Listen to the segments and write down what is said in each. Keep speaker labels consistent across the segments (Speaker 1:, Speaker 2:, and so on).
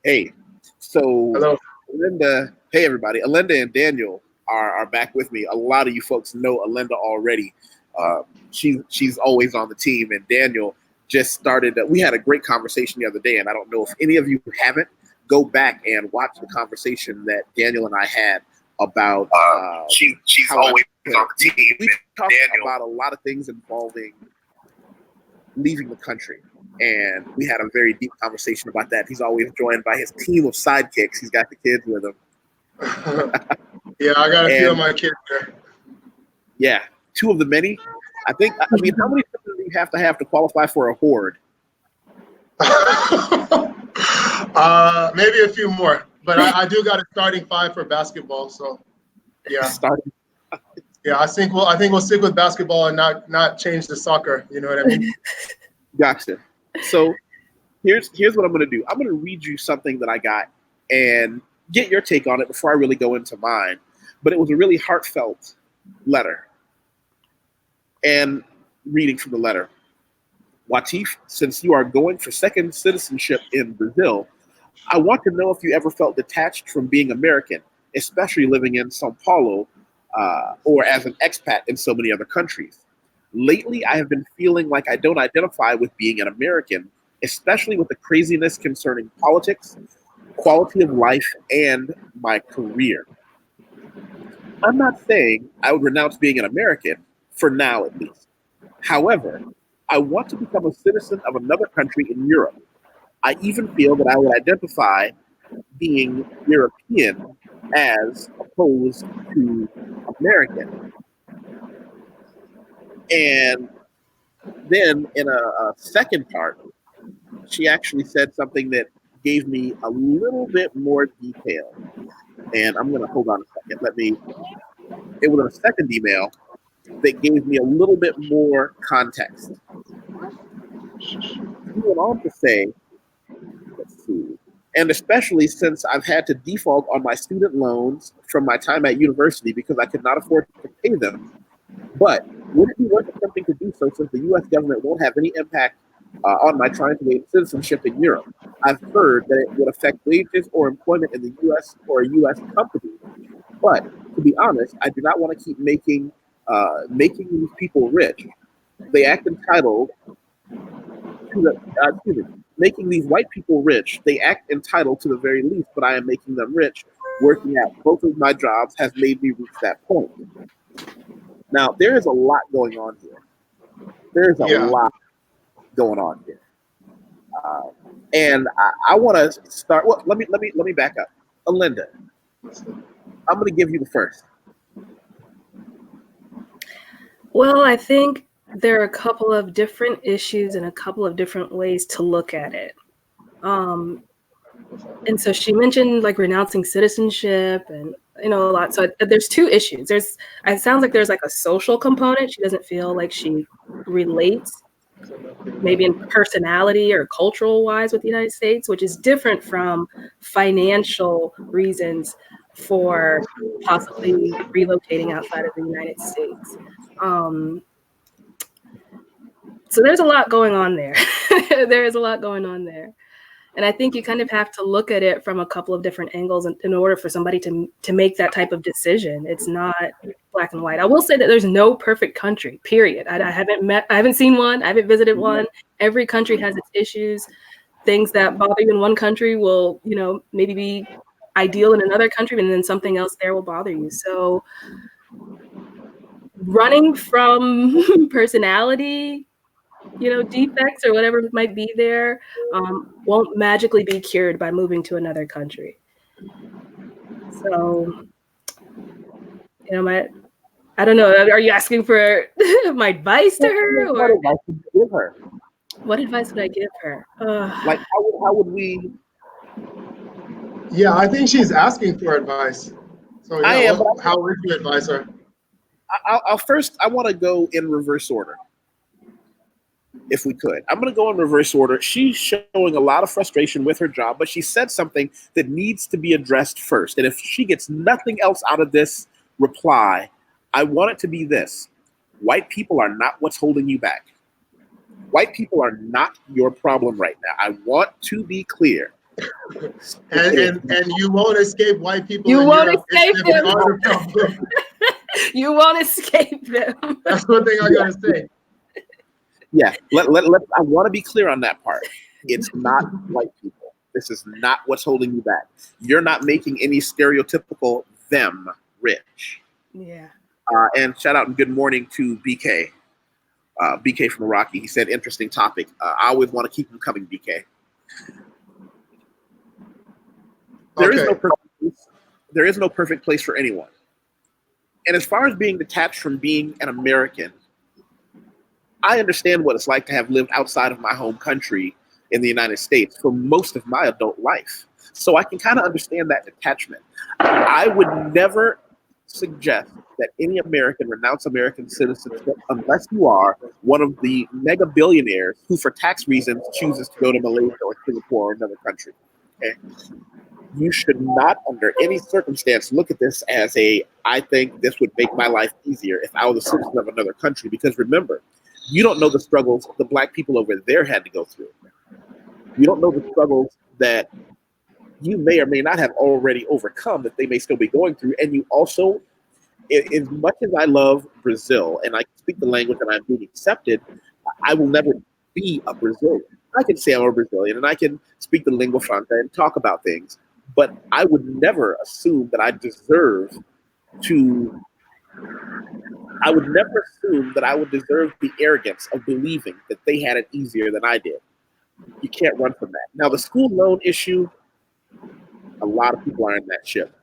Speaker 1: Hey, so
Speaker 2: Hello.
Speaker 1: Alinda, hey everybody, Alinda and Daniel are back with me. A lot of you folks know Alinda already. She's always on the team, and Daniel just started. We had a great conversation the other day, and I don't know if any of you haven't, go back and watch the conversation that Daniel and I had about. She's how always on the team. We talked about a lot of things involving leaving the country. And we had a very deep conversation about that. He's always joined by his team of sidekicks. He's got the kids with him.
Speaker 2: Yeah, I got a few of my kids there.
Speaker 1: Yeah, two of the many. I mean, how many children do you have to qualify for a horde?
Speaker 2: Maybe a few more, but I do got a starting five for basketball. So, yeah.
Speaker 1: Starting.
Speaker 2: Yeah, I think we'll stick with basketball and not change the soccer. You know what I mean?
Speaker 1: Gotcha. So here's what I'm going to do. I'm going to read you something that I got and get your take on it before I really go into mine. But it was a really heartfelt letter. And reading from the letter, Wateef, since you are going for second citizenship in Brazil, I want to know if you ever felt detached from being American, especially living in Sao Paulo or as an expat in so many other countries. Lately, I have been feeling like I don't identify with being an American, especially with the craziness concerning politics, quality of life, and my career. I'm not saying I would renounce being an American, for now at least. However, I want to become a citizen of another country in Europe. I even feel that I would identify being European as opposed to American. And then in a second part, she actually said something that gave me a little bit more detail. And I'm going to hold on a second. It was a second email that gave me a little bit more context. He went on to say, let's see, and especially since I've had to default on my student loans from my time at university because I could not afford to pay them. But would it be worth attempting to do so since the U.S. government won't have any impact on my trying to gain citizenship in Europe? I've heard that it would affect wages or employment in the U.S. or a U.S. company. But to be honest, I do not want to keep making these people rich. They act entitled to making these white people rich. They act entitled to the very least, but I am making them rich. Working at both of my jobs has made me reach that point. Now, there is a lot going on here. There's a lot going on here, and I want to start. Well, let me back up. Alinda, I'm going to give you the first.
Speaker 3: Well, I think there are a couple of different issues and a couple of different ways to look at it. And so she mentioned like renouncing citizenship and a lot. So there's two issues. It sounds like there's like a social component. She doesn't feel like she relates maybe in personality or cultural wise with the United States, which is different from financial reasons for possibly relocating outside of the United States. So there's a lot going on there. There is a lot going on there. And I think you kind of have to look at it from a couple of different angles in order for somebody to make that type of decision. It's not black and white. I will say that there's no perfect country, period. I haven't seen one. I haven't visited one. Every country has its issues. Things that bother you in one country will, maybe be ideal in another country, and then something else there will bother you. So running from personality, defects or whatever might be there, won't magically be cured by moving to another country. So, I don't know. Are you asking for my advice to her? Or
Speaker 1: what advice would you give her?
Speaker 3: What advice would I give her?
Speaker 1: Like, how would we?
Speaker 2: Yeah, I think she's asking for advice. So yeah, how would you advise her?
Speaker 1: I'll first, I want to go in reverse order. If we could. I'm going to go in reverse order. She's showing a lot of frustration with her job, but she said something that needs to be addressed first. And if she gets nothing else out of this reply, I want it to be this. White people are not what's holding you back. White people are not your problem right now. I want to be clear.
Speaker 2: And you won't escape white people
Speaker 3: You
Speaker 2: in
Speaker 3: won't
Speaker 2: Europe.
Speaker 3: escape
Speaker 2: If they
Speaker 3: them.
Speaker 2: are the problem.
Speaker 3: You won't escape them.
Speaker 2: That's one thing I gotta say.
Speaker 1: Yeah, I want to be clear on that part. It's not white people. This is not what's holding you back. You're not making any stereotypical them rich.
Speaker 3: Yeah.
Speaker 1: And shout out and good morning to BK. BK from Rocky. He said, interesting topic. I always want to keep them coming, BK. There is no perfect place. There is no perfect place for anyone. And as far as being detached from being an American, I understand what it's like to have lived outside of my home country in the United States for most of my adult life. So I can kind of understand that detachment. I would never suggest that any American renounce American citizenship unless you are one of the mega billionaires who, for tax reasons, chooses to go to Malaysia or Singapore or another country. Okay? You should not, under any circumstance, look at this as I think this would make my life easier if I was a citizen of another country. Because remember, you don't know the struggles the black people over there had to go through. You don't know the struggles that you may or may not have already overcome that they may still be going through. And you also, as much as I love Brazil and I speak the language and I'm being accepted, I will never be a Brazilian. I can say I'm a Brazilian and I can speak the lingua franca and talk about things, but I would never assume that I deserve to. I would never assume that I would deserve the arrogance of believing that they had it easier than I did. You can't run from that. Now, the school loan issue, a lot of people are in that ship.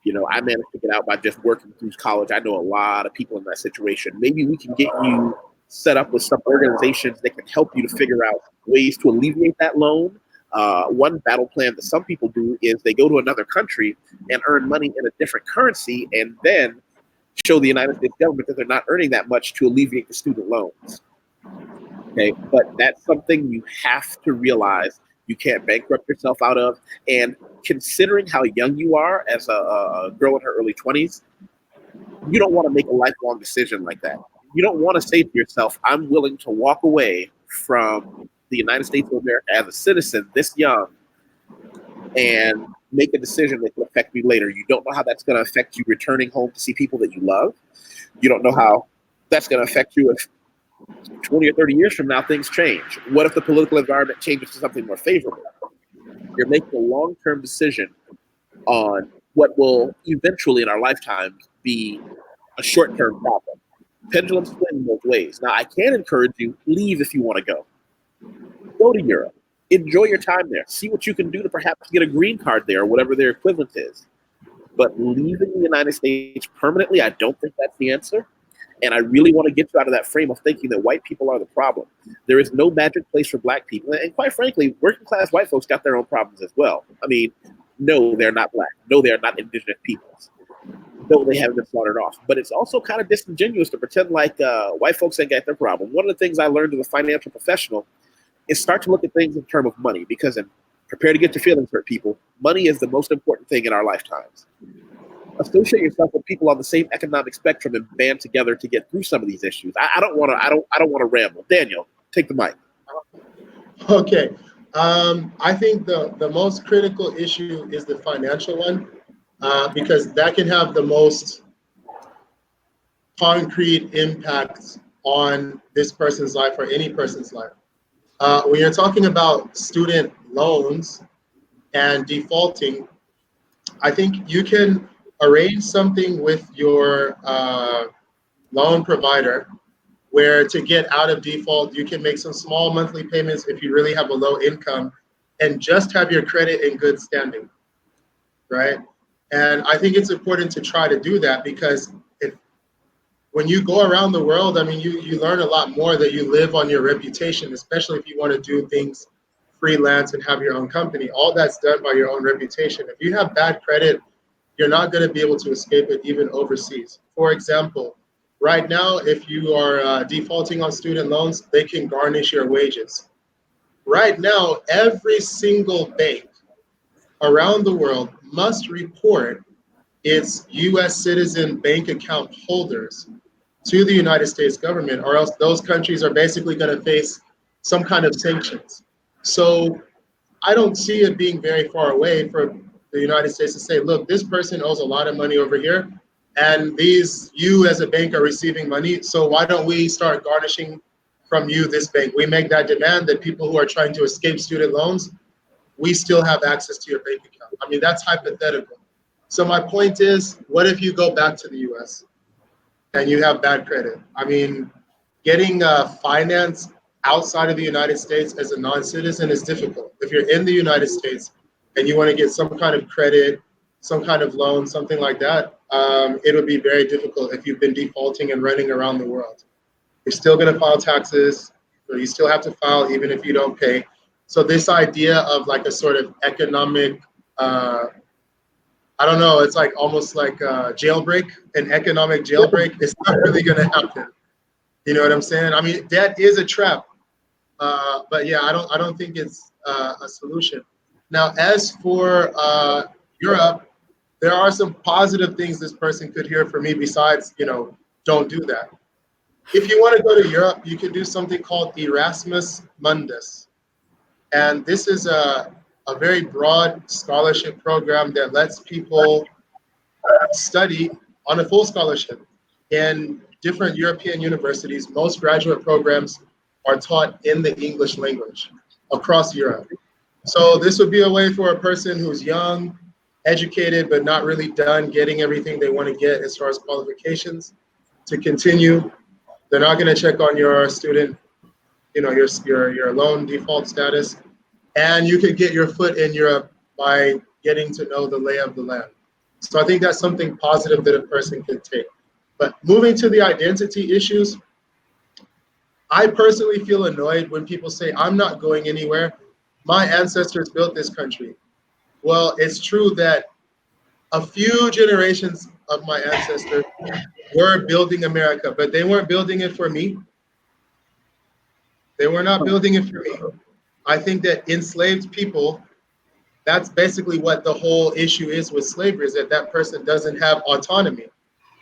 Speaker 1: You know, I managed to get out by just working through college. I know a lot of people in that situation. Maybe we can get you set up with some organizations that can help you to figure out ways to alleviate that loan. One battle plan that some people do is they go to another country and earn money in a different currency and then show the United States government that they're not earning that much to alleviate the student loans. Okay, but that's something you have to realize you can't bankrupt yourself out of. And considering how young you are as a girl in her early 20s, you don't want to make a lifelong decision like that. You don't want to say to yourself, I'm willing to walk away from the United States of America as a citizen this young and make a decision that will affect me later. You don't know how that's going to affect you returning home to see people that you love. You don't know how that's going to affect you if 20 or 30 years from now things change. What if the political environment changes to something more favorable? You're making a long-term decision on what will eventually in our lifetime be a short-term problem. Pendulums swing both ways. Now, I can encourage you, leave if you want to go. Go to Europe. Enjoy your time there. See what you can do to perhaps get a green card there or whatever their equivalent is. But leaving the United States permanently, I don't think that's the answer. And I really want to get you out of that frame of thinking that white people are the problem. There is no magic place for black people. And quite frankly, working class white folks got their own problems as well. I mean, no, they're not black. No, they're not indigenous peoples. No, they haven't been slaughtered off. But it's also kind of disingenuous to pretend like white folks ain't got their problem. One of the things I learned as a financial professional is start to look at things in terms of money, because prepare to get your feelings hurt, people. Money is the most important thing in our lifetimes. Associate yourself with people on the same economic spectrum and band together to get through some of these issues. I don't want to ramble. Daniel, take the mic.
Speaker 2: Okay. I think the most critical issue is the financial one, because that can have the most concrete impact on this person's life or any person's life. When you're talking about student loans and defaulting, I think you can arrange something with your loan provider where to get out of default, you can make some small monthly payments if you really have a low income and just have your credit in good standing, right? And I think it's important to try to do that, because when you go around the world, I mean, you learn a lot more that you live on your reputation, especially if you want to do things freelance and have your own company. All that's done by your own reputation. If you have bad credit, you're not going to be able to escape it even overseas. For example, right now, if you are defaulting on student loans, they can garnish your wages. Right now, every single bank around the world must report its US citizen bank account holders to the United States government, or else those countries are basically going to face some kind of sanctions. So I don't see it being very far away for the United States to say, look, this person owes a lot of money over here, and you as a bank are receiving money, so why don't we start garnishing from you, this bank? We make that demand that people who are trying to escape student loans, we still have access to your bank account. I mean, that's hypothetical. So my point is, what if you go back to the US and you have bad credit? I mean, getting finance outside of the United States as a non-citizen is difficult. If you're in the United States and you want to get some kind of credit, some kind of loan, something like that, it'll be very difficult if you've been defaulting and running around the world. You're still going to file taxes, so you still have to file even if you don't pay. So this idea of like a sort of economic, I don't know, it's like almost like a jailbreak, an economic jailbreak. It's not really going to happen. You know what I'm saying? I mean, that is a trap. But yeah, I don't think it's a solution. Now, as for Europe, there are some positive things this person could hear from me besides, don't do that. If you want to go to Europe, you can do something called Erasmus Mundus. And this is a very broad scholarship program that lets people study on a full scholarship in different European universities. Most graduate programs are taught in the English language across Europe. So this would be a way for a person who's young, educated, but not really done getting everything they want to get as far as qualifications to continue. They're not going to check on your student, your loan default status. And you could get your foot in Europe by getting to know the lay of the land. So I think that's something positive that a person could take. But moving to the identity issues, I personally feel annoyed when people say, I'm not going anywhere. My ancestors built this country. Well, it's true that a few generations of my ancestors were building America, but they weren't building it for me. They were not building it for me. I think that enslaved people, that's basically what the whole issue is with slavery, is that person doesn't have autonomy.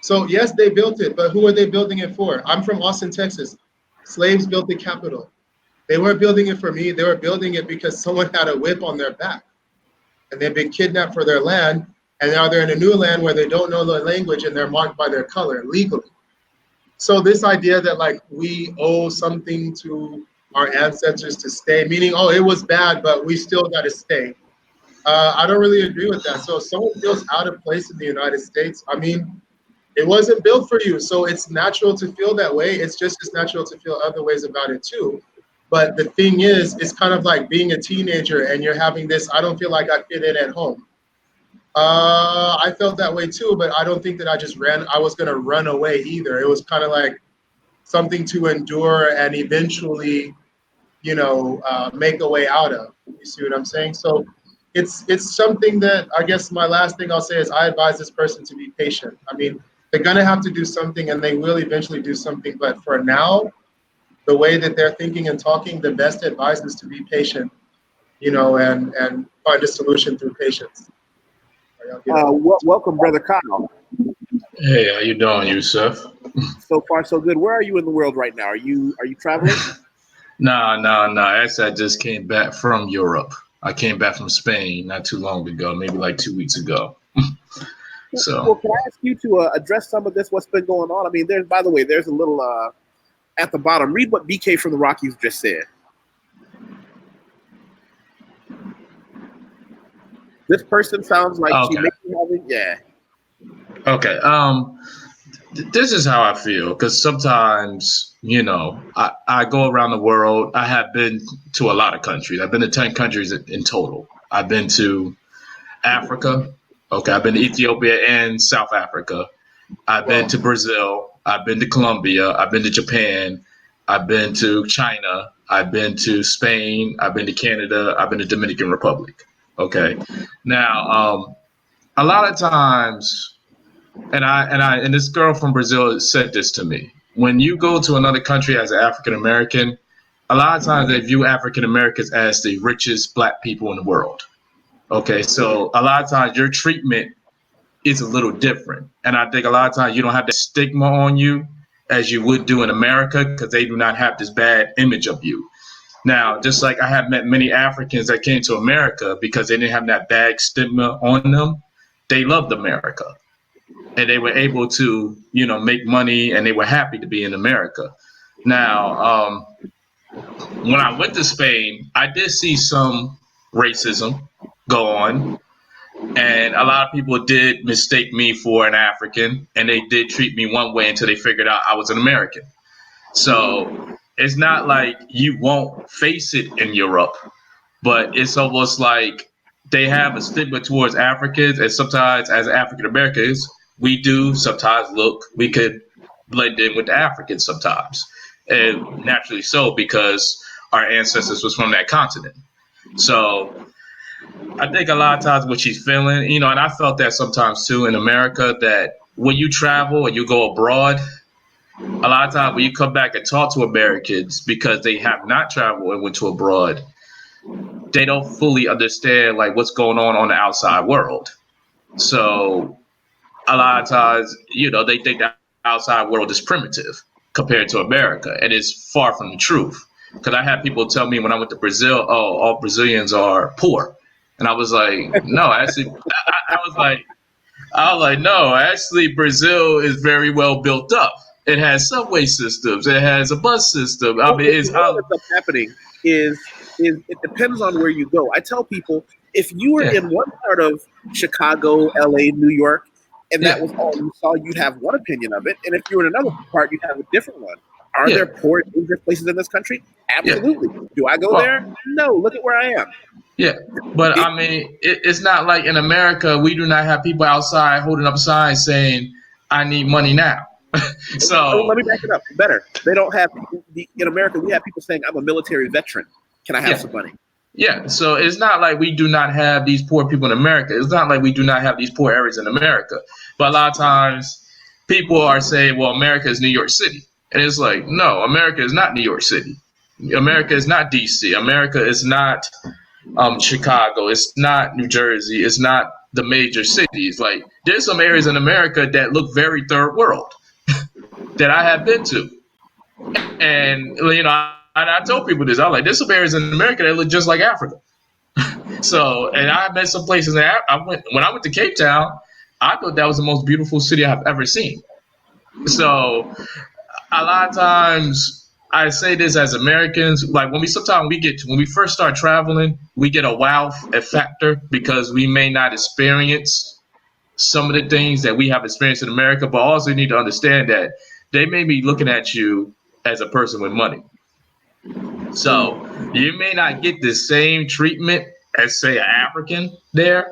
Speaker 2: So yes, they built it, but who are they building it for? I'm from Austin, Texas. Slaves built the Capitol. They weren't building it for me. They were building it because someone had a whip on their back and they've been kidnapped for their land. And now they're in a new land where they don't know the language and they're marked by their color legally. So this idea that like we owe something to our ancestors to stay, meaning, oh, it was bad, but we still got to stay. I don't really agree with that. So if someone feels out of place in the United States, I mean, it wasn't built for you. So it's natural to feel that way. It's just as natural to feel other ways about it too. But the thing is, it's kind of like being a teenager and you're having this, I don't feel like I fit in at home. I felt that way too, but I don't think that I was going to run away either. It was kind of like something to endure and eventually, make a way out of. You see what I'm saying? So it's something that I guess my last thing I'll say is I advise this person to be patient. I mean, they're going to have to do something and they will eventually do something. But for now, the way that they're thinking and talking, the best advice is to be patient, and find a solution through patience.
Speaker 1: Welcome, Brother Kyle.
Speaker 4: Hey, how you doing, Yusef?
Speaker 1: So far, so good. Where are you in the world right now? Are you traveling?
Speaker 4: No. Actually, I just came back from Europe. I came back from Spain not too long ago, maybe like 2 weeks ago.
Speaker 1: Well, can I ask you to address some of this? What's been going on? I mean, there's a little at the bottom. Read what BK from the Rockies just said. This person sounds like she may be having, yeah.
Speaker 4: Okay. This is how I feel, because sometimes, I go around the world. I have been to a lot of countries. I've been to 10 countries in total. I've been to Africa. Okay. I've been to Ethiopia and South Africa. I've been to Brazil. I've been to Colombia. I've been to Japan. I've been to China. I've been to Spain. I've been to Canada. I've been to Dominican Republic. Okay. Now, a lot of times, and this girl from Brazil said this to me. When you go to another country as an African American, a lot of times they view African Americans as the richest Black people in the world. Okay, so a lot of times your treatment is a little different, and I think a lot of times you don't have the stigma on you as you would do in America because they do not have this bad image of you. Now, just like I have met many Africans that came to America because they didn't have that bad stigma on them, they loved America. And they were able to, make money, and they were happy to be in America. Now, when I went to Spain, I did see some racism go on. And a lot of people did mistake me for an African, and they did treat me one way until they figured out I was an American. So it's not like you won't face it in Europe, but it's almost like they have a stigma towards Africans, and sometimes as African Americans, we do sometimes we could blend in with the Africans sometimes, and naturally so, because our ancestors was from that continent. So I think a lot of times what she's feeling, and I felt that sometimes too in America, that when you travel and you go abroad, a lot of times when you come back and talk to Americans, because they have not traveled and went to abroad, they don't fully understand like what's going on the outside world. So a lot of times, they think the outside world is primitive compared to America, and it's far from the truth. Because I had people tell me when I went to Brazil, oh, all Brazilians are poor. And I was like, no, actually, I was like, no, actually, Brazil is very well built up. It has subway systems. It has a bus system. I mean,
Speaker 1: what's happening is it depends on where you go. I tell people, if you were in one part of Chicago, LA, New York, and that was all you saw, you'd have one opinion of it. And if you were in another part, you'd have a different one. Are there poor, dangerous places in this country? Absolutely. Do I go there? No. Look at where I am.
Speaker 4: Yeah, but I mean, it's not like in America, we do not have people outside holding up signs saying, I need money now. So
Speaker 1: let me back it up better. They don't have in America, we have people saying, I'm a military veteran. Can I have some money?
Speaker 4: Yeah, so it's not like we do not have these poor people in America. It's not like we do not have these poor areas in America. But a lot of times people are saying, well, America is New York City. And it's like, no, America is not New York City. America is not DC. America is not Chicago. It's not New Jersey. It's not the major cities. Like, there's some areas in America that look very third world that I have been to. And, I told people this. I was like, there's some areas in America that look just like Africa. So, and I met some places that when I went to Cape Town, I thought that was the most beautiful city I've ever seen. So a lot of times I say this as Americans, like when we first start traveling, we get a wow factor because we may not experience some of the things that we have experienced in America, but also you need to understand that they may be looking at you as a person with money. So you may not get the same treatment as, say, an African there,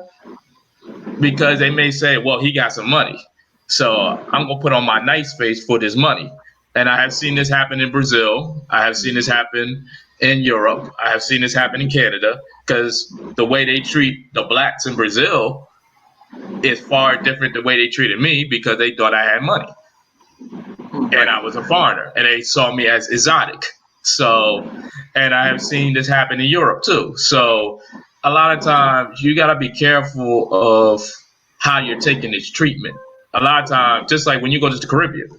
Speaker 4: because they may say, well, he got some money, so I'm going to put on my nice face for this money. And I have seen this happen in Brazil. I have seen this happen in Europe. I have seen this happen in Canada, because the way they treat the blacks in Brazil is far different the way they treated me, because they thought I had money and I was a foreigner and they saw me as exotic. So, and I have seen this happen in Europe too. So a lot of times you got to be careful of how you're taking this treatment. A lot of times, just like when you go to the Caribbean,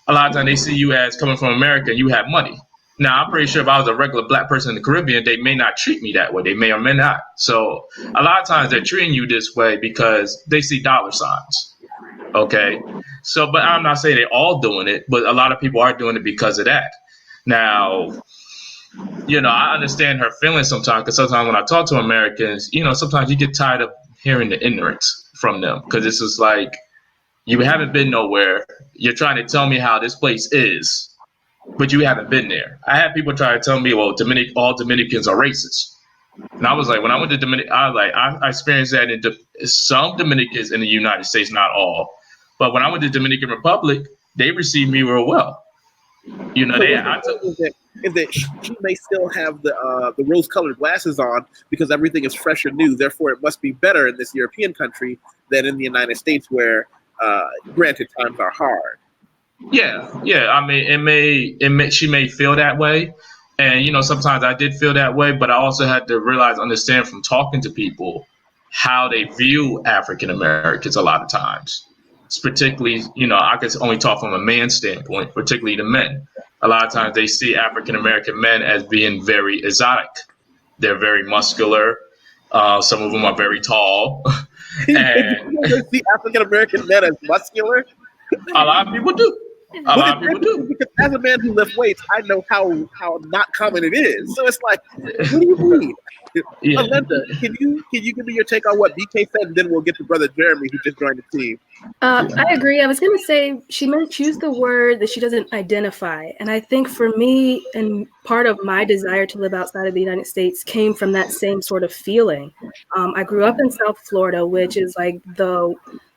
Speaker 4: a lot of times they see you as coming from America and you have money. Now, I'm pretty sure if I was a regular black person in the Caribbean, they may not treat me that way. They may or may not. So a lot of times they're treating you this way because they see dollar signs. Okay. So, but I'm not saying they're all doing it, but a lot of people are doing it because of that. Now, I understand her feelings sometimes, because sometimes when I talk to Americans, sometimes you get tired of hearing the ignorance from them, because it's just like, you haven't been nowhere. You're trying to tell me how this place is, but you haven't been there. I had people try to tell me, well, all Dominicans are racist. And I was like, when I went to Dominican, I experienced that in some Dominicans in the United States, not all. But when I went to Dominican Republic, they received me real well.
Speaker 1: Is that she may still have the rose-colored glasses on because everything is fresh and new. Therefore, it must be better in this European country than in the United States, where, granted, times are hard.
Speaker 4: Yeah. I mean, she may feel that way, and sometimes I did feel that way. But I also had to understand from talking to people how they view African Americans a lot of times. It's particularly, I could only talk from a man's standpoint, particularly the men. a lot of times they see African American men as being very exotic. They're very muscular. Some of them are very tall, and
Speaker 1: You see African American men as muscular.
Speaker 4: a lot of people do. A lot of people do.
Speaker 1: Because as a man who lifts weights, I know how not common it is. So it's like, what do you mean?
Speaker 4: Yeah.
Speaker 1: Alenta, can you give me your take on what BK said, and then we'll get to brother Jeremy who just joined the team.
Speaker 3: I agree. I was going to say she might use the word that she doesn't identify. And I think for me, and part of my desire to live outside of the United States came from that same sort of feeling. I grew up in South Florida, which is like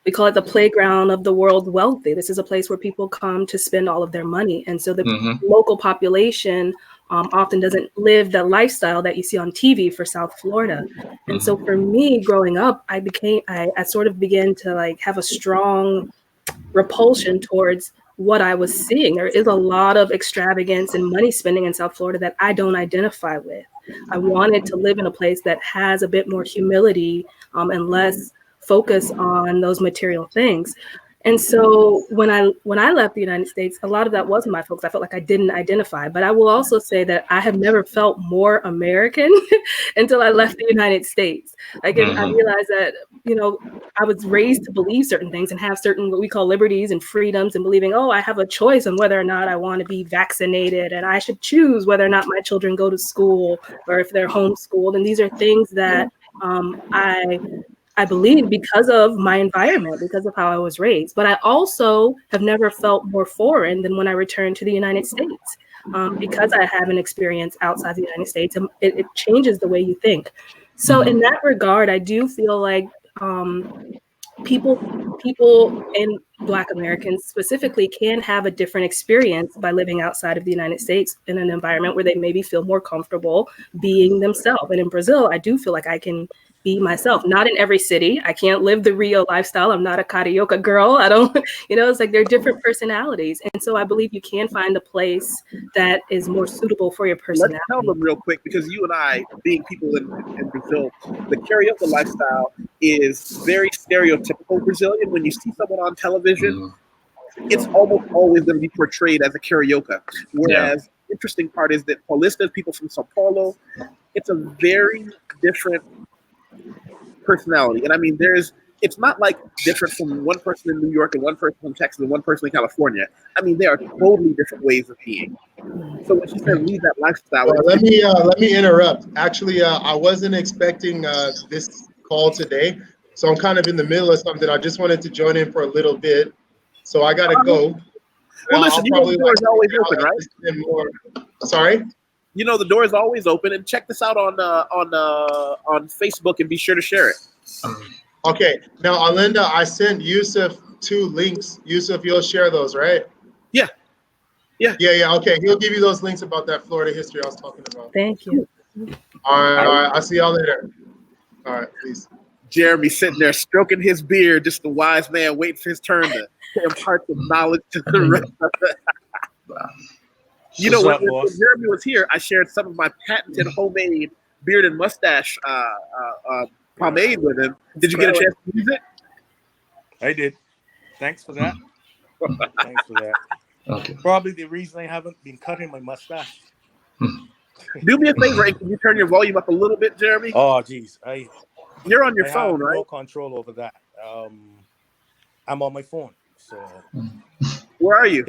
Speaker 3: we call it the playground of the world wealthy. This is a place where people come to spend all of their money. And so the local population often doesn't live the lifestyle that you see on TV for South Florida. And so for me growing up, I sort of began to like have a strong repulsion towards what I was seeing. There is a lot of extravagance and money spending in South Florida that I don't identify with. I wanted to live in a place that has a bit more humility and less focus on those material things. And so when I left the United States, a lot of that wasn't my focus. I felt like I didn't identify. But I will also say that I have never felt more American until I left the United States. Again, I realized that, I was raised to believe certain things and have certain what we call liberties and freedoms, and believing, I have a choice on whether or not I want to be vaccinated, and I should choose whether or not my children go to school or if they're homeschooled. And these are things that I believe because of my environment, because of how I was raised. But I also have never felt more foreign than when I returned to the United States, because I have an experience outside the United States, and it changes the way you think. So in that regard, I do feel like people and Black Americans specifically can have a different experience by living outside of the United States in an environment where they maybe feel more comfortable being themselves. And in Brazil, I do feel like I can be myself. Not in every city. I can't live the Rio lifestyle. I'm not a Carioca girl. I don't, it's like they're different personalities. And so I believe you can find a place that is more suitable for your personality.
Speaker 1: Let's tell them real quick, because you and I, being people in Brazil, the Carioca lifestyle is very stereotypical Brazilian. When you see someone on television, it's almost always going to be portrayed as a Carioca. Whereas the interesting part is that Paulistas, people from Sao Paulo, it's a very different personality. And I mean, it's not like different from one person in New York and one person from Texas and one person in California. I mean, they are totally different ways of being. So when she said leave that lifestyle,
Speaker 2: let me interrupt. Actually, I wasn't expecting this call today, so I'm kind of in the middle of something. I just wanted to join in for a little bit, so I gotta go.
Speaker 1: Well, listen, the door is always open, right?
Speaker 2: More. Sorry.
Speaker 1: The door is always open, and check this out on Facebook, and be sure to share it.
Speaker 2: Okay. Now, Alinda, I sent Yusef 2 links. Yusef, you'll share those, right?
Speaker 1: Yeah.
Speaker 2: Okay, he'll give you those links about that Florida history I was talking about.
Speaker 3: Thank you.
Speaker 2: All right. I'll see y'all later. All right, peace.
Speaker 1: Jeremy sitting there stroking his beard, just the wise man waiting for his turn to impart the knowledge to the rest of it. When Jeremy was here, I shared some of my patented homemade beard and mustache pomade with him. Did you get a chance to use it?
Speaker 5: I did. Thanks for that. Thanks for that.
Speaker 4: Okay.
Speaker 5: Probably the reason I haven't been cutting my mustache.
Speaker 1: Do me a favor, and can you turn your volume up a little bit, Jeremy?
Speaker 5: Oh, geez.
Speaker 1: You're on your phone, right?
Speaker 5: No control over that. I'm on my phone. So.
Speaker 1: Where are you?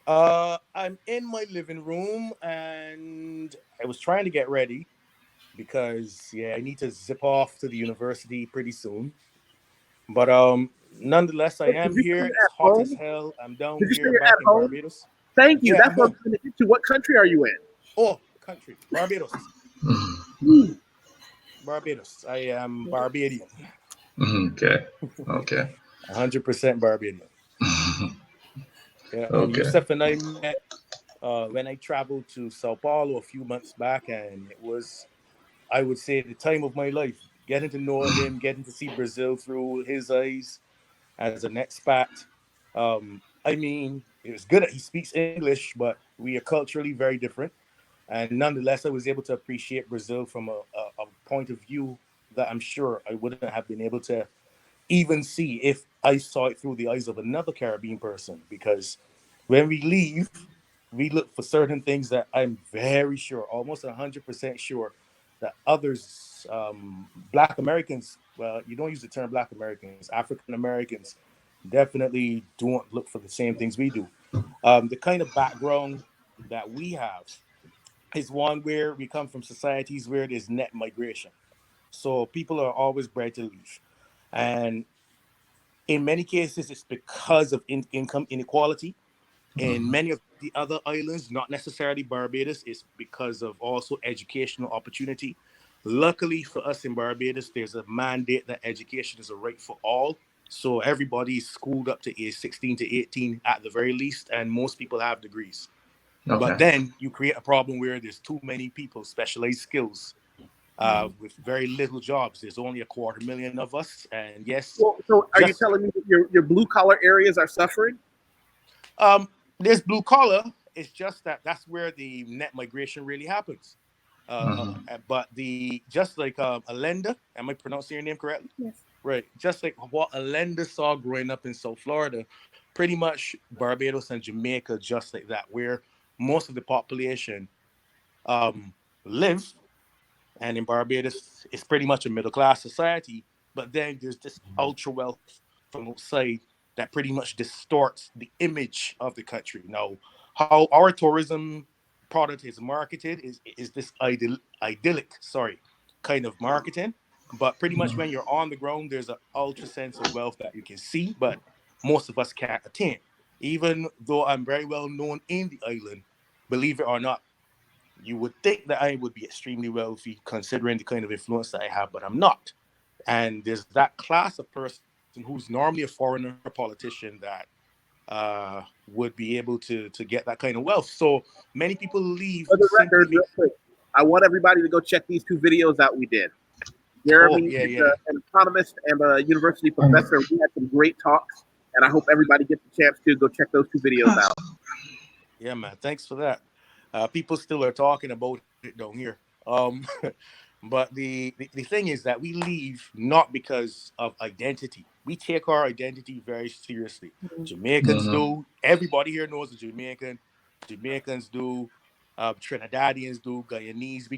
Speaker 5: I'm in my living room, and I was trying to get ready because I need to zip off to the university pretty soon. But nonetheless, I am here. It's hot as hell. I'm down here back in Barbados.
Speaker 1: Thank you. That's what I'm trying to get to. What country are you in?
Speaker 5: Oh, country. Barbados. Barbados. I am Barbadian.
Speaker 4: Okay.
Speaker 5: 100% Barbadian. And Yusef and I met when I traveled to Sao Paulo a few months back, and it was, I would say, the time of my life. Getting to know him, getting to see Brazil through his eyes as an expat. I mean, it was good that he speaks English, but we are culturally very different. And nonetheless, I was able to appreciate Brazil from a point of view that I'm sure I wouldn't have been able to even see if I saw it through the eyes of another Caribbean person. Because when we leave, we look for certain things that I'm very sure, almost 100% sure, that others, Black Americans, well, you don't use the term Black Americans, African Americans, definitely don't look for the same things we do. The kind of background that we have is one where we come from societies where there's net migration. So people are always bred to leave. And in many cases, it's because of income inequality. In many of the other islands, not necessarily Barbados, it's because of also educational opportunity. Luckily for us in Barbados, there's a mandate that education is a right for all. So everybody's schooled up to age 16 to 18 at the very least, and most people have degrees. But
Speaker 4: Okay.
Speaker 5: then you create a problem where there's too many people, specialized skills, with very little jobs. There's only 250,000 of us, and yes,
Speaker 1: Well, so are you
Speaker 5: just
Speaker 1: telling me that your blue collar areas are suffering?
Speaker 5: there's blue collar. It's just that that's where the net migration really happens. But the just like Alenda, am I pronouncing your name correctly?
Speaker 3: Yes.
Speaker 5: Right. Just like what Alenda saw growing up in South Florida, pretty much Barbados and Jamaica, just like that, where most of the population live. And in Barbados, it's pretty much a middle class society. But then there's this ultra wealth from outside that pretty much distorts the image of the country. Now, how our tourism product is marketed is this idyllic, kind of marketing. But pretty much when you're on the ground, there's an ultra sense of wealth that you can see, but most of us can't attain. Even though I'm very well known in the island, believe it or not, you would think that I would be extremely wealthy considering the kind of influence that I have, but I'm not. And there's that class of person who's normally a foreigner, a politician that would be able to get that kind of wealth. So many people leave
Speaker 1: For the
Speaker 5: simply
Speaker 1: record, real quick, I want everybody to go check these 2 videos out we did. Jeremy
Speaker 5: yeah,
Speaker 1: is
Speaker 5: yeah.
Speaker 1: an economist and a university professor. We had some great talks, and I hope everybody gets a chance to go check those 2 videos out.
Speaker 5: Yeah, man. Thanks for that. People still are talking about it down here. But the thing is that we leave not because of identity. We take our identity very seriously. Jamaicans do. Everybody here knows a Jamaican. Jamaicans do. Trinidadians do. Guyanese.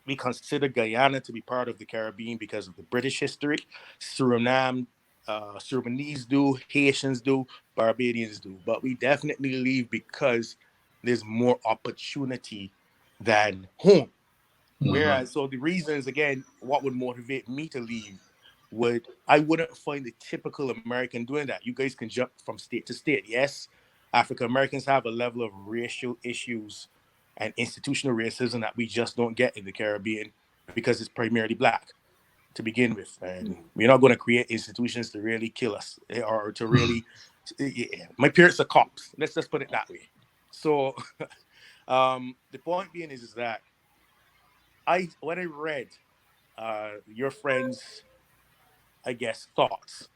Speaker 5: We consider Guyana to be part of the Caribbean because of the British history. Suriname, Surinamese do. Haitians do. Barbadians do. But we definitely leave because there's more opportunity than home. Whereas, so the reasons, again, what would motivate me to leave I wouldn't find the typical American doing that. You guys can jump from state to state. Yes, African Americans have a level of racial issues and institutional racism that we just don't get in the Caribbean because it's primarily Black to begin with. And we're not going to create institutions to really kill us or to really, my parents are cops. Let's just put it that way. So the point being is that when I read your friends, I guess, thoughts,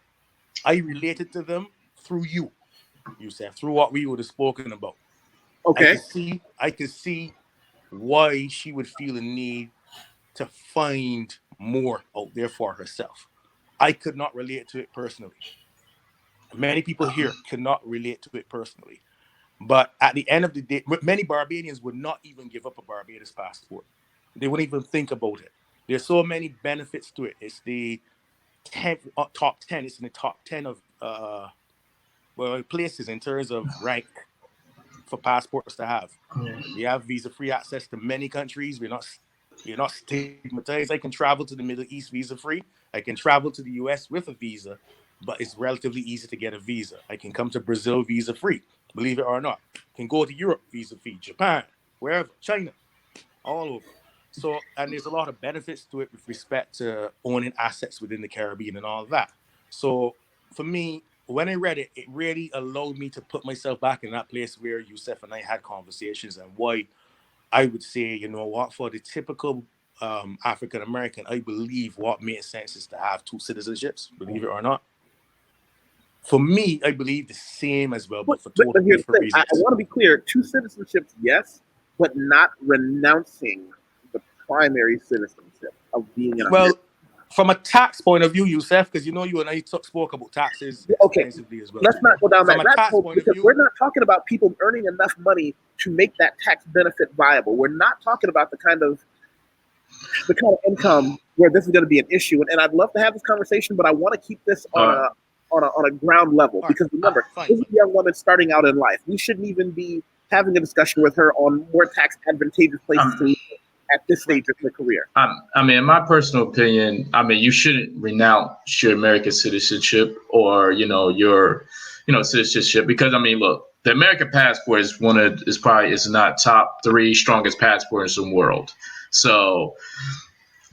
Speaker 5: I related to them through you said, through what we would have spoken about.
Speaker 1: Okay.
Speaker 5: I could see why she would feel a need to find more out there for herself. I could not relate to it personally. Many people here cannot relate to it personally. But at the end of the day, many Barbadians would not even give up a Barbados passport. They wouldn't even think about it. There's so many benefits to it. It's the top 10. It's in the top 10 of places in terms of rank for passports to have. We have visa-free access to many countries. We're not stigmatized. I can travel to the Middle East visa-free. I can travel to the US with a visa, but it's relatively easy to get a visa. I can come to Brazil visa-free, believe it or not. I can go to Europe visa-free, Japan, wherever, China, all over. So, and there's a lot of benefits to it with respect to owning assets within the Caribbean and all of that. So for me, when I read it, it really allowed me to put myself back in that place where Yusef and I had conversations, and why I would say, you know what, for the typical African American, I believe what makes sense is to have 2 citizenships, believe it or not. For me, I believe the same as well, but for totally
Speaker 1: here's the
Speaker 5: different
Speaker 1: thing. I
Speaker 5: reasons.
Speaker 1: want to be clear: 2 citizenships, yes, but not renouncing the primary citizenship of being an American.
Speaker 5: Well, from a tax point of view, Yusef, because you know you and I spoke about taxes
Speaker 1: Okay,
Speaker 5: extensively as well.
Speaker 1: let's not go down
Speaker 5: From
Speaker 1: that
Speaker 5: a
Speaker 1: rabbit
Speaker 5: tax
Speaker 1: hole
Speaker 5: point of
Speaker 1: because
Speaker 5: view,
Speaker 1: we're not talking about people earning enough money to make that tax benefit viable. We're not talking about the kind of income where this is going to be an issue. And I'd love to have this conversation, but I want to keep this on a ground level because remember, this is a young woman starting out in life. We shouldn't even be having a discussion with her on more tax advantageous places to live at this stage of her career.
Speaker 4: I mean, in my personal opinion, I mean, you shouldn't renounce your American citizenship or, your, citizenship because, I mean, look, the American passport is is not top 3 strongest passports in the world. So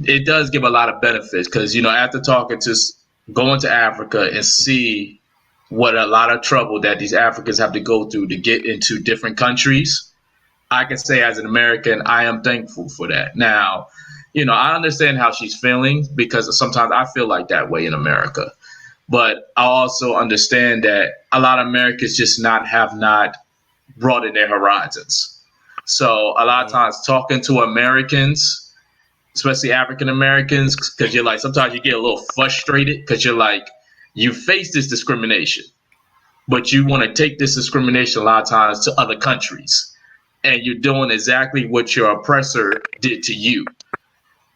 Speaker 4: it does give a lot of benefits because, after going to Africa and see what a lot of trouble that these Africans have to go through to get into different countries, I can say as an American, I am thankful for that. Now, I understand how she's feeling because sometimes I feel like that way in America. But I also understand that a lot of Americans just have not broadened their horizons. So a lot of times talking to Americans, especially African Americans, because you're like, sometimes you get a little frustrated because you're like, you face this discrimination, but you want to take this discrimination a lot of times to other countries. And you're doing exactly what your oppressor did to you.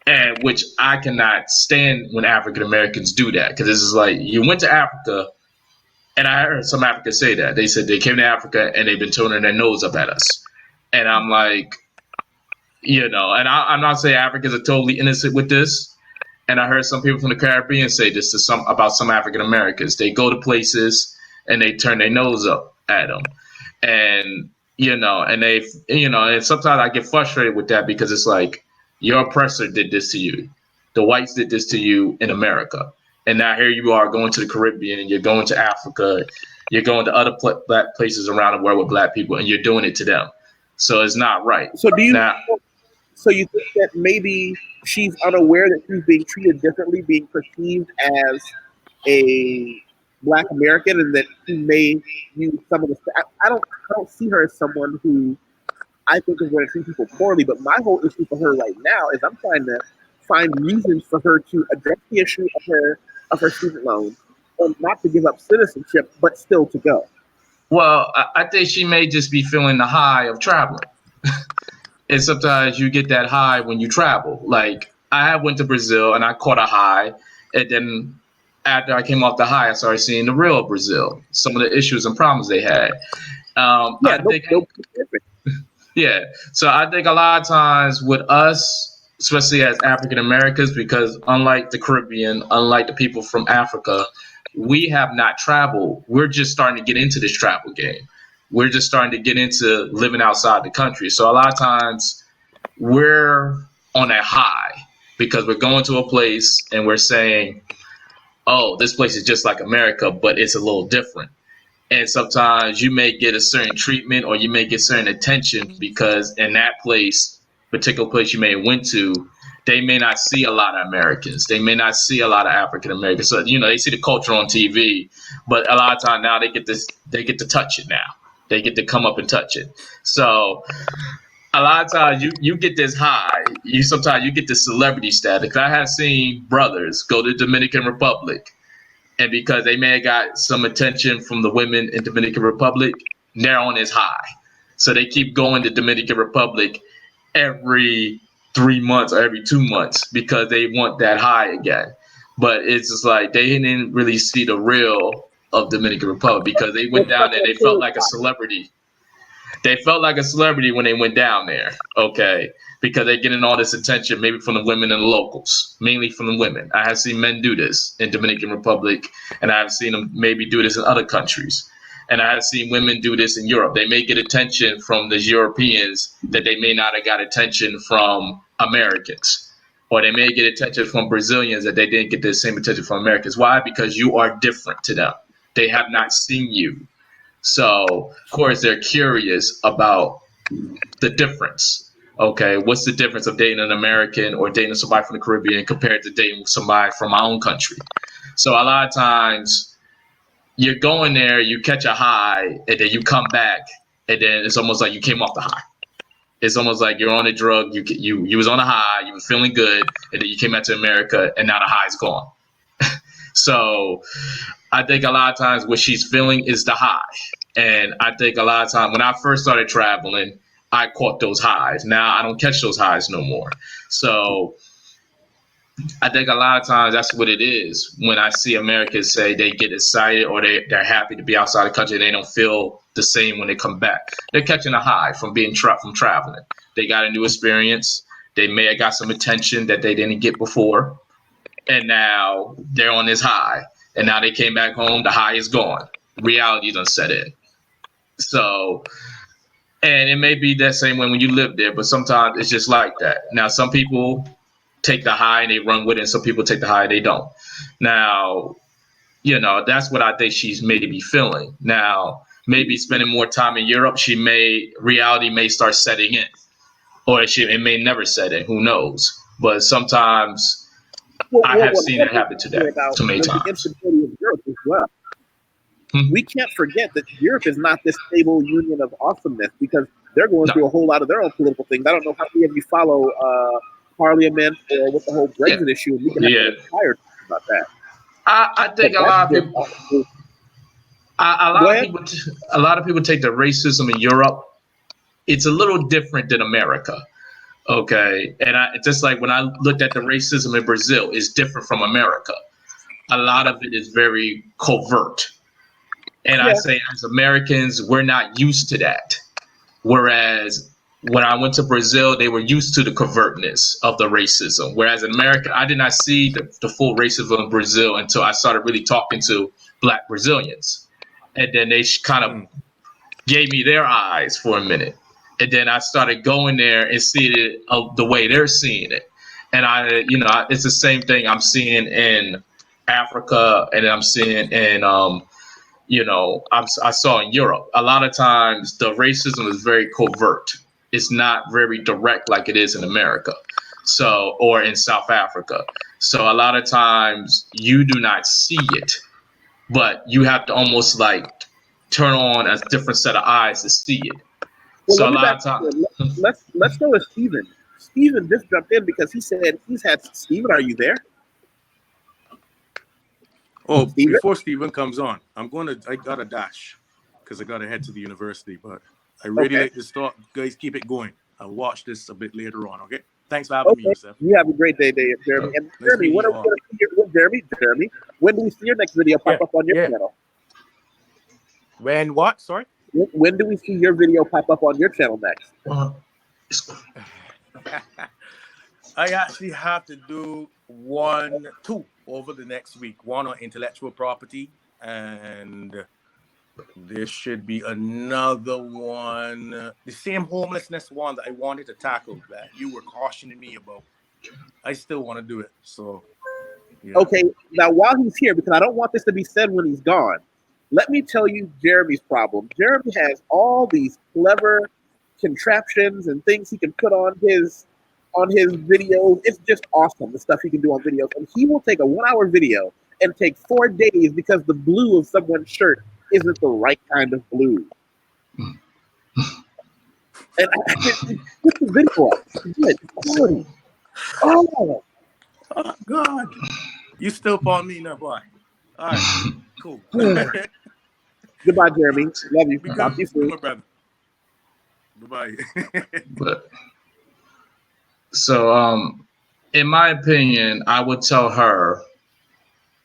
Speaker 4: And which I cannot stand when African Americans do that. Because this is like, you went to Africa, and I heard some Africans say that. They said they came to Africa and they've been turning their nose up at us. And I'm like, and I'm not saying Africans are totally innocent with this. And I heard some people from the Caribbean say this about some African Americans. They go to places and they turn their nose up at them. And and sometimes I get frustrated with that because it's like your oppressor did this to you. The whites did this to you in America. And now here you are going to the Caribbean and you're going to Africa. You're going to other black places around the world with black people and you're doing it to them. So it's not right.
Speaker 1: So so you think that maybe she's unaware that she's being treated differently, being perceived as a Black American, and that she may use some of the. I don't see her as someone who I think is going to treat people poorly. But my whole issue for her right now is I'm trying to find reasons for her to address the issue of her student loan, and not to give up citizenship, but still to go.
Speaker 4: Well, I think she may just be feeling the high of traveling. And sometimes you get that high when you travel. Like I went to Brazil and I caught a high, and then after I came off the high, I started seeing the real Brazil, some of the issues and problems they had. Yeah. So I think a lot of times with us, especially as African Americans, because unlike the Caribbean, unlike the people from Africa, we have not traveled. We're just starting to get into this travel game. We're just starting to get into living outside the country. So a lot of times we're on a high because we're going to a place and we're saying, oh, this place is just like America, but it's a little different. And sometimes you may get a certain treatment or you may get certain attention because in that particular place you may have went to, they may not see a lot of Americans. They may not see a lot of African Americans. So, they see the culture on TV, but a lot of time now they get to touch it now. They get to come up and touch it. So a lot of times you get this high. Sometimes you get this celebrity status. I have seen brothers go to the Dominican Republic, and because they may have got some attention from the women in Dominican Republic, they're on this high. So they keep going to Dominican Republic every 3 months or every 2 months because they want that high again. But it's just like they didn't really see the real of Dominican Republic because they went down there and they felt like a celebrity. They felt like a celebrity when they went down there, okay, because they're getting all this attention, maybe from the women and the locals, mainly from the women. I have seen men do this in Dominican Republic, and I've seen them maybe do this in other countries. And I have seen women do this in Europe. They may get attention from the Europeans that they may not have got attention from Americans. Or they may get attention from Brazilians that they didn't get the same attention from Americans. Why? Because you are different to them. They have not seen you. So, of course, they're curious about the difference. Okay, what's the difference of dating an American or dating somebody from the Caribbean compared to dating somebody from my own country? So a lot of times you're going there, you catch a high, and then you come back, and then it's almost like you came off the high. It's almost like you're on a drug. You was on a high. You were feeling good, and then you came back to America, and now the high's gone. So I think a lot of times what she's feeling is the high. And I think a lot of times when I first started traveling, I caught those highs. Now I don't catch those highs no more. So I think a lot of times that's what it is. When I see Americans say they get excited or they're happy to be outside the country, they don't feel the same when they come back. They're catching a high from from traveling. They got a new experience. They may have got some attention that they didn't get before. And now they're on this high. And now they came back home, the high is gone. Reality done set in. So, and it may be that same way when you live there, but sometimes it's just like that. Now, some people take the high and they run with it, and some people take the high and they don't. Now, that's what I think she's maybe feeling. Now, maybe spending more time in Europe, reality may start setting in. Or it may never set in, who knows? But sometimes I have seen it happen too many times.
Speaker 1: The instability of Europe as well. We can't forget that Europe is not this stable union of awesomeness because they're going through a whole lot of their own political things. I don't know how many of you follow Parliament or with the whole Brexit issue. And we can have an entire talk about that.
Speaker 4: I think a lot of people take the racism in Europe. It's a little different than America. Okay, and just like when I looked at the racism in Brazil, it's different from America. A lot of it is very covert. And I say, as Americans, we're not used to that. Whereas when I went to Brazil, they were used to the covertness of the racism. Whereas in America, I did not see the full racism in Brazil until I started really talking to Black Brazilians. And then they kind of gave me their eyes for a minute. And then I started going there and seeing it the way they're seeing it. And it's the same thing I'm seeing in Africa and I'm seeing in, I saw in Europe. A lot of times the racism is very covert. It's not very direct like it is in America. So, or in South Africa. So a lot of times you do not see it, but you have to almost like turn on a different set of eyes to see it.
Speaker 1: Well,
Speaker 4: so a lot of times,
Speaker 1: let's go with Steven. Steven just jumped in because he said he's had. Steven, are you there?
Speaker 5: Oh, Steven? Before Steven comes on, I got a dash because I got to head to the university. But I really like this talk. Guys, keep it going. I'll watch this a bit later on. Okay. Thanks for having me, Yusef.
Speaker 1: You have a great day, Jeremy. And Jeremy, when are we going to see Jeremy, when do we see your next video pop up on your channel?
Speaker 5: When what? Sorry.
Speaker 1: When do we see your video pop up on your channel next?
Speaker 5: I actually have to do two over the next week. One on intellectual property, and there should be another one, the same homelessness one that I wanted to tackle that you were cautioning me about. I still want to do it. So, yeah.
Speaker 1: Okay, now while he's here, because I don't want this to be said when he's gone, let me tell you Jeremy's problem. Jeremy has all these clever contraptions and things he can put on his videos. It's just awesome, the stuff he can do on videos. And he will take a 1-hour video and take 4 days because the blue of someone's shirt isn't the right kind of blue. And put the video up. Good quality. Oh
Speaker 5: God. You still on me now, boy. All right, cool.
Speaker 1: Goodbye, Jeremy. Love you. Talk to you soon.
Speaker 5: Brother. Bye-bye.
Speaker 4: So, in my opinion, I would tell her,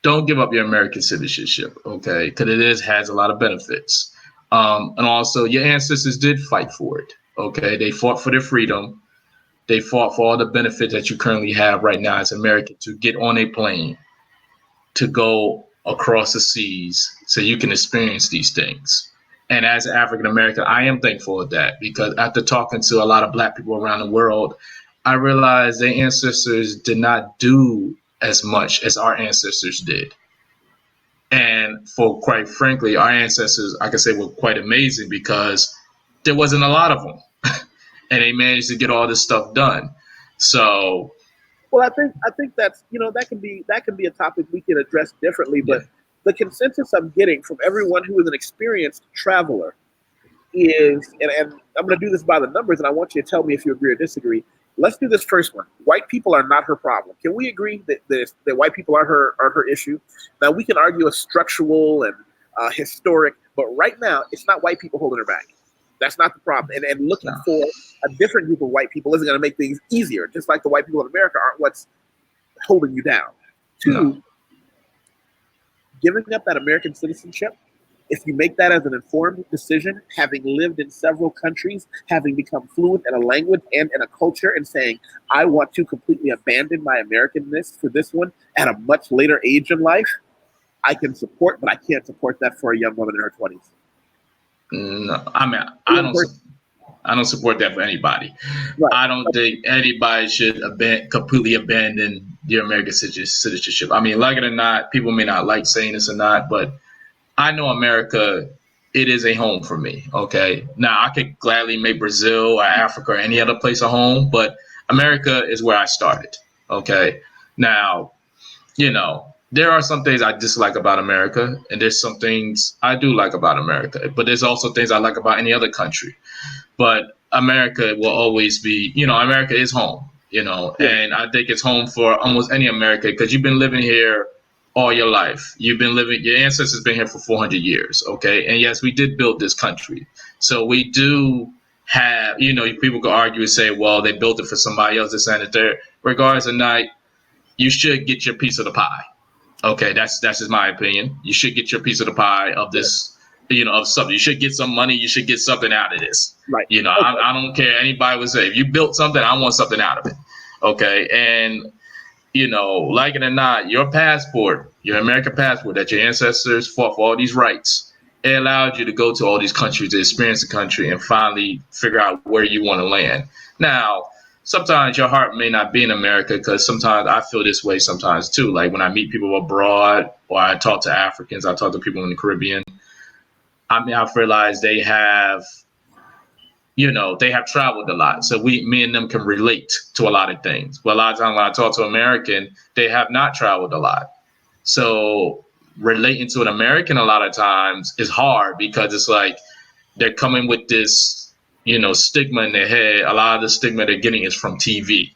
Speaker 4: don't give up your American citizenship, okay? Because it has a lot of benefits. And also, your ancestors did fight for it, okay? They fought for their freedom. They fought for all the benefits that you currently have right now as American to get on a plane, to go across the seas so you can experience these things. And as an African American, I am thankful of that because after talking to a lot of Black people around the world, I realized their ancestors did not do as much as our ancestors did. And for quite frankly, our ancestors, I can say, were quite amazing because there wasn't a lot of them. And they managed to get all this stuff done. So,
Speaker 1: well, I think that's, that can be a topic we can address differently. But the consensus I'm getting from everyone who is an experienced traveler is, and I'm going to do this by the numbers, and I want you to tell me if you agree or disagree. Let's do this first one. White people are not her problem. Can we agree that white people are her issue? Now we can argue a structural and historic, but right now it's not white people holding her back. That's not the problem. And looking for a different group of white people isn't going to make things easier. Just like the white people in America aren't what's holding you down. Two, giving up that American citizenship, if you make that as an informed decision, having lived in several countries, having become fluent in a language and in a culture, and saying, I want to completely abandon my Americanness for this one at a much later age in life, I can support, but I can't support that for a young woman in her 20s.
Speaker 4: No, I mean, I don't support that for anybody. Right. I don't think anybody should completely abandon their American citizenship. I mean, like it or not, people may not like saying this or not, but I know America, it is a home for me, okay? Now, I could gladly make Brazil or Africa or any other place a home, but America is where I started, okay? Now, there are some things I dislike about America, and there's some things I do like about America, but there's also things I like about any other country. But America will always be, America is home, and I think it's home for almost any American because you've been living here all your life. Your ancestors been here for 400 years, okay? And yes, we did build this country. So we do have, people could argue and say, well, they built it for somebody else, this and that. Regardless or not, you should get your piece of the pie. Okay, that's just my opinion. You should get your piece of the pie of this, of something. You should get some money. You should get something out of this. Right. I don't care. Anybody would say, if you built something, I want something out of it. Okay, and like it or not, your passport, your American passport that your ancestors fought for all these rights, it allowed you to go to all these countries to experience the country and finally figure out where you want to land. Now, sometimes your heart may not be in America because sometimes I feel this way sometimes too. Like when I meet people abroad or I talk to Africans, I talk to people in the Caribbean, I've realized they have traveled a lot. So me and them can relate to a lot of things. But a lot of times when I talk to American, they have not traveled a lot. So relating to an American a lot of times is hard because it's like they're coming with this, stigma in their head. A lot of the stigma they're getting is from TV.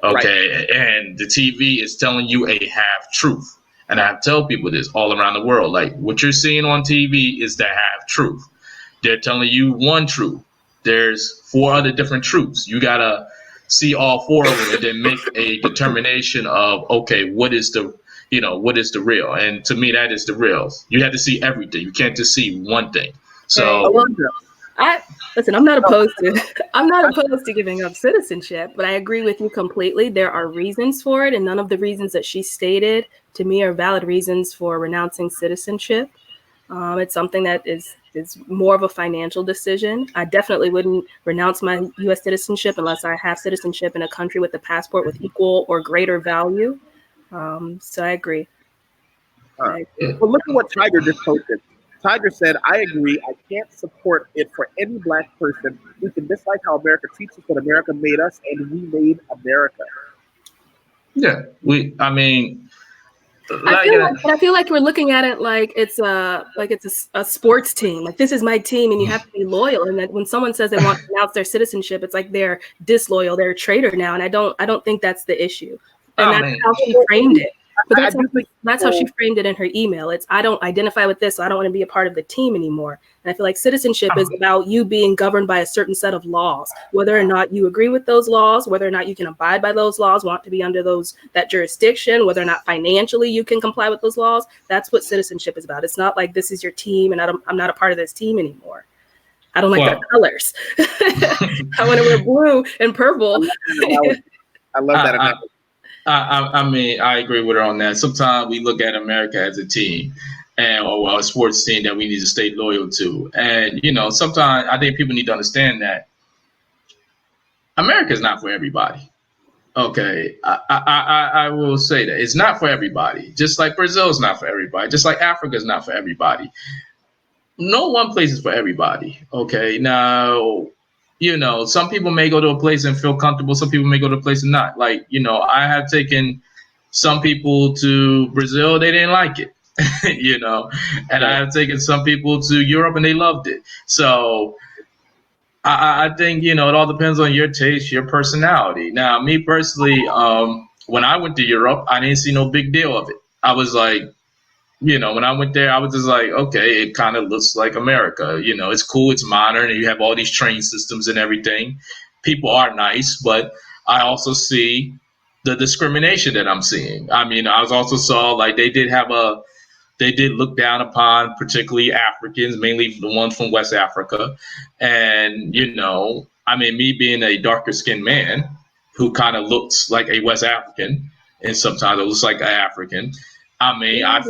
Speaker 4: Okay. Right. And the TV is telling you a half truth. And I tell people this all around the world. Like what you're seeing on TV is the half truth. They're telling you one truth. There's 4 other different truths. You got to see all 4 of them and then make a determination of, okay, what is the real? And to me, that is the real. You have to see everything. You can't just see one thing. So
Speaker 3: I'm not opposed to giving up citizenship, but I agree with you completely. There are reasons for it, and none of the reasons that she stated to me are valid reasons for renouncing citizenship. It's something that is more of a financial decision. I definitely wouldn't renounce my U.S. citizenship unless I have citizenship in a country with a passport with equal or greater value. So I agree.
Speaker 1: Well, look at what Tiger just posted. Tiger said, I agree. I can't support it for any Black person. We can dislike how America treats us, but America made us, and we made America.
Speaker 4: Yeah,
Speaker 3: I feel like we're looking at it like it's a sports team. Like this is my team, and you have to be loyal. And that when someone says they want to announce their citizenship, it's like they're disloyal. They're a traitor now, and I don't think that's the issue. And that's how she framed it. But that's how she framed it in her email. It's I don't identify with this, so I don't want to be a part of the team anymore. And I feel like citizenship is about you being governed by a certain set of laws, whether or not you agree with those laws, whether or not you can abide by those laws, want to be under that jurisdiction, whether or not financially you can comply with those laws. That's what citizenship is about. It's not like this is your team and I'm not a part of this team anymore. I don't like their colors. I want to wear blue and purple.
Speaker 1: I love that analogy.
Speaker 4: I agree with her on that. Sometimes we look at America as a team or a sports team that we need to stay loyal to. And, sometimes I think people need to understand that America is not for everybody. Okay. I will say that it's not for everybody. Just like Brazil is not for everybody. Just like Africa is not for everybody. No one place is for everybody. Okay. Now, some people may go to a place and feel comfortable. Some people may go to a place and not. Like, I have taken some people to Brazil. They didn't like it, and I have taken some people to Europe and they loved it. So, I think, it all depends on your taste, your personality. Now, me personally, when I went to Europe, I didn't see no big deal of it. I was like, when I went there, I was just like, okay, it kind of looks like America. It's cool, it's modern, and you have all these train systems and everything. People are nice, but I also see the discrimination that I'm seeing. I mean, I was also saw like they did look down upon particularly Africans, mainly the ones from West Africa. And, I mean, me being a darker skinned man who kind of looks like a West African, and sometimes it looks like an African. I mean, I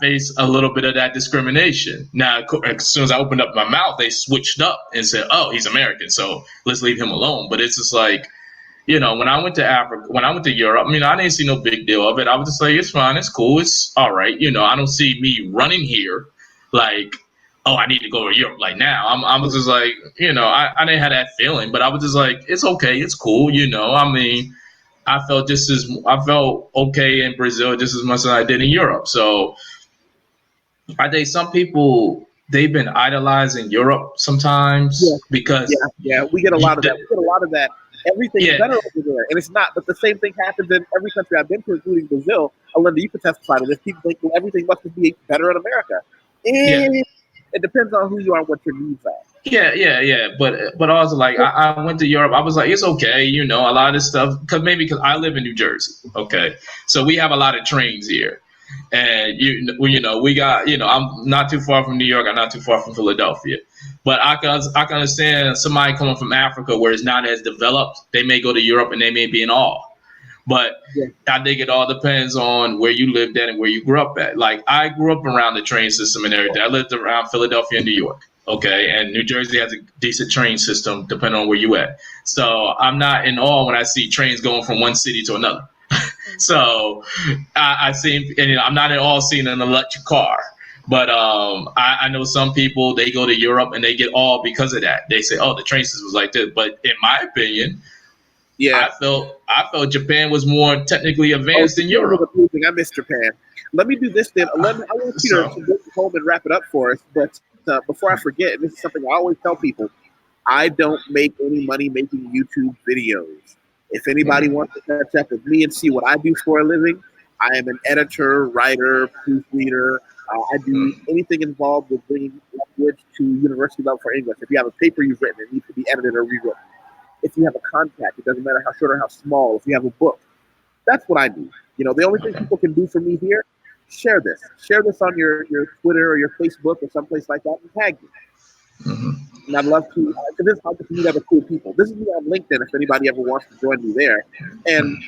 Speaker 4: face a little bit of that discrimination. Now, as soon as I opened up my mouth, they switched up and said, "Oh, he's American, so let's leave him alone." But it's just like, when I went to Africa, when I went to Europe, I mean, I didn't see no big deal of it. I was just like, it's fine, it's cool, it's all right. I don't see me running here like, oh, I need to go to Europe. Like now, I was just like, I didn't have that feeling, but I was just like, it's okay, it's cool. I mean, I felt okay in Brazil just as much as I did in Europe. So I think some people, they've been idolizing Europe sometimes because
Speaker 1: we get a lot of that. We get a lot of that. Everything's better over there, and it's not. But the same thing happens in every country I've been to, including Brazil. Alinda, you can testify to this. People think, well, everything must be better in America. It depends on who you are, and what your needs are.
Speaker 4: Yeah. But also, like, I went to Europe. I was like, it's okay, a lot of this stuff, because I live in New Jersey. Okay, so we have a lot of trains here, and we got, I'm not too far from New York. I'm not too far from Philadelphia. But I can understand somebody coming from Africa where it's not as developed. They may go to Europe and they may be in awe. But I think it all depends on where you lived at and where you grew up at. Like, I grew up around the train system and everything. I lived around Philadelphia and New York. Okay, and New Jersey has a decent train system depending on where you at. So I'm not in awe when I see trains going from one city to another. So I see, and I'm not at all seeing an electric car. But I know some people, they go to Europe and they get all because of that. They say, "Oh, the train system was like this." But in my opinion, I felt Japan was more technically advanced than Europe.
Speaker 1: I miss Japan. Let me do this then. I want you to go home and wrap it up for us. But before I forget, and this is something I always tell people, I don't make any money making YouTube videos. If anybody wants to catch up with me and see what I do for a living, I am an editor, writer, proofreader. I do anything involved with bringing language to university level for English. If you have a paper you've written, it needs to be edited or rewritten. If you have a contact, it doesn't matter how short or how small. If you have a book, that's what I do. The only thing people can do for me here, share this. Share this on your Twitter or your Facebook or someplace like that and tag me. And I'd love to, because this is how to meet other cool people. This is me on LinkedIn if anybody ever wants to join me there. And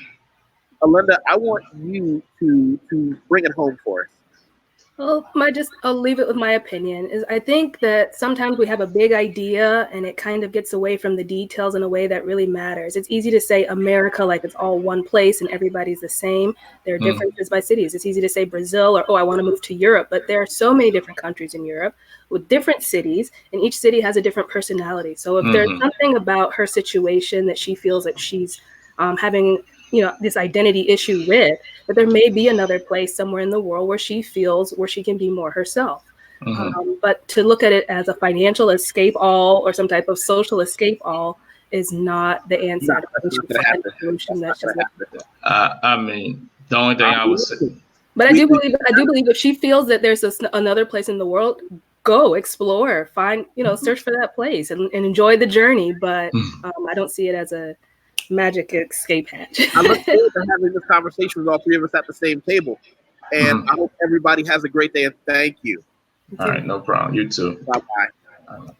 Speaker 1: Alinda, I want you to bring it home for us.
Speaker 3: Well, I'll leave it with my opinion. Is I think that sometimes we have a big idea and it kind of gets away from the details in a way that really matters. It's easy to say America like it's all one place and everybody's the same. There are differences by cities. It's easy to say Brazil or, I want to move to Europe, but there are so many different countries in Europe with different cities, and each city has a different personality. So if there's something about her situation that she feels that she's having this identity issue with, but there may be another place somewhere in the world where she feels where she can be more herself. But to look at it as a financial escape all or some type of social escape all is not the answer.
Speaker 4: I mean, the only thing I would say.
Speaker 3: But I do believe if she feels that there's another place in the world, go explore, find, search for that place and enjoy the journey. But I don't see it as a magic escape hatch. I look forward
Speaker 1: to having this conversation with all three of us at the same table. And I hope everybody has a great day, and thank you.
Speaker 4: All right, no problem. You too.
Speaker 1: Bye-bye.